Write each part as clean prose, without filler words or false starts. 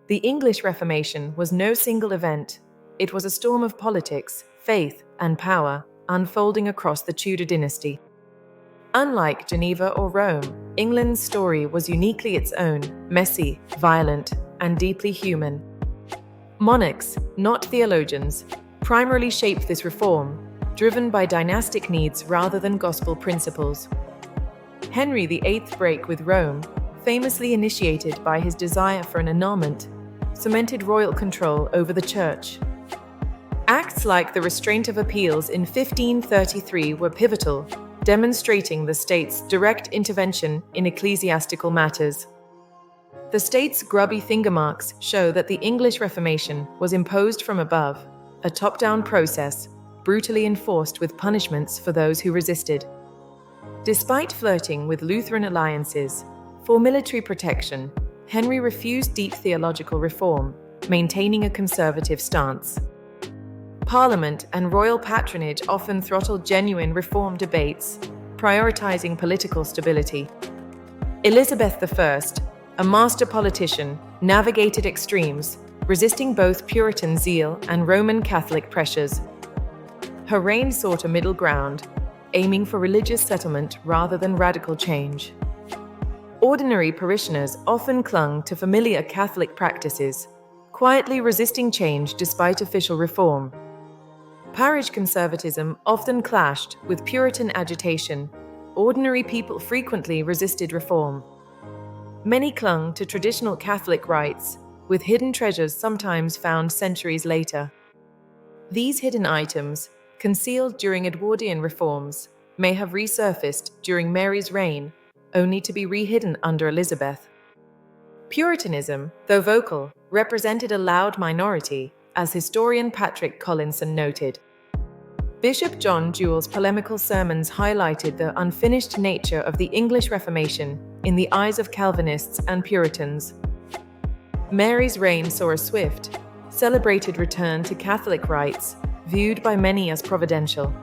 The English Reformation was no single event. It was a storm of politics, faith, and power unfolding across the Tudor dynasty. Unlike Geneva or Rome, England's story was uniquely its own, messy, violent, and deeply human. Monarchs, not theologians, primarily shaped this reform, driven by dynastic needs rather than gospel principles. Henry VIII's break with Rome, famously initiated by his desire for an annulment, cemented royal control over the Church. Acts like the Restraint of Appeals in 1533 were pivotal, demonstrating the state's direct intervention in ecclesiastical matters. The state's grubby finger marks show that the English Reformation was imposed from above, a top-down process, brutally enforced with punishments for those who resisted. Despite flirting with Lutheran alliances, for military protection, Henry refused deep theological reform, maintaining a conservative stance. Parliament and royal patronage often throttled genuine reform debates, prioritizing political stability. Elizabeth I, a master politician, navigated extremes, resisting both Puritan zeal and Roman Catholic pressures. Her reign sought a middle ground, aiming for religious settlement rather than radical change. Ordinary parishioners often clung to familiar Catholic practices, quietly resisting change despite official reform. Parish conservatism often clashed with Puritan agitation. Ordinary people frequently resisted reform. Many clung to traditional Catholic rites, with hidden treasures sometimes found centuries later. These hidden items, concealed during Edwardian reforms, may have resurfaced during Mary's reign, only to be rehidden under Elizabeth. Puritanism, though vocal, represented a loud minority, as historian Patrick Collinson noted. Bishop John Jewell's polemical sermons highlighted the unfinished nature of the English Reformation in the eyes of Calvinists and Puritans. Mary's reign saw a swift, celebrated return to Catholic rites, viewed by many as providential.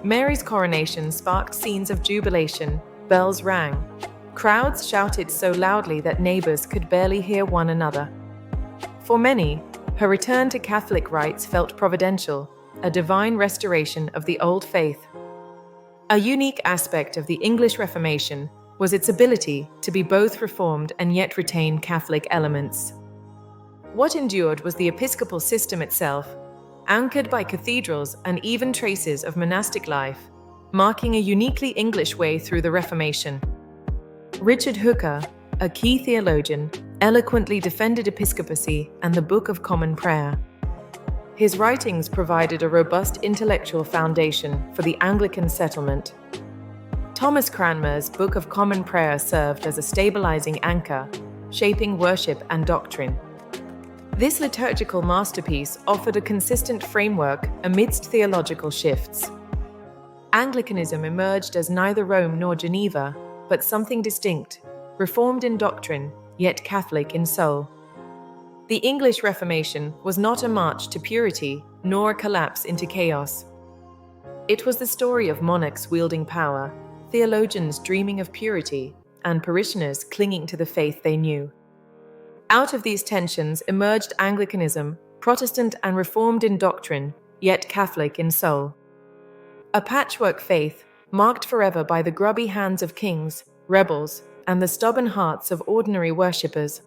Mary's coronation sparked scenes of jubilation, bells rang. Crowds shouted so loudly that neighbors could barely hear one another. For many, her return to Catholic rites felt providential, a divine restoration of the old faith. A unique aspect of the English Reformation was its ability to be both reformed and yet retain Catholic elements. What endured was the episcopal system itself, anchored by cathedrals and even traces of monastic life, marking a uniquely English way through the Reformation. Richard Hooker, a key theologian, eloquently defended episcopacy and the Book of Common Prayer. His writings provided a robust intellectual foundation for the Anglican settlement. Thomas Cranmer's Book of Common Prayer served as a stabilizing anchor, shaping worship and doctrine. This liturgical masterpiece offered a consistent framework amidst theological shifts. Anglicanism emerged as neither Rome nor Geneva, but something distinct, reformed in doctrine, yet Catholic in soul. The English Reformation was not a march to purity, nor a collapse into chaos. It was the story of monarchs wielding power, theologians dreaming of purity, and parishioners clinging to the faith they knew. Out of these tensions emerged Anglicanism, Protestant and Reformed in doctrine, yet Catholic in soul. A patchwork faith, marked forever by the grubby hands of kings, rebels, and the stubborn hearts of ordinary worshippers.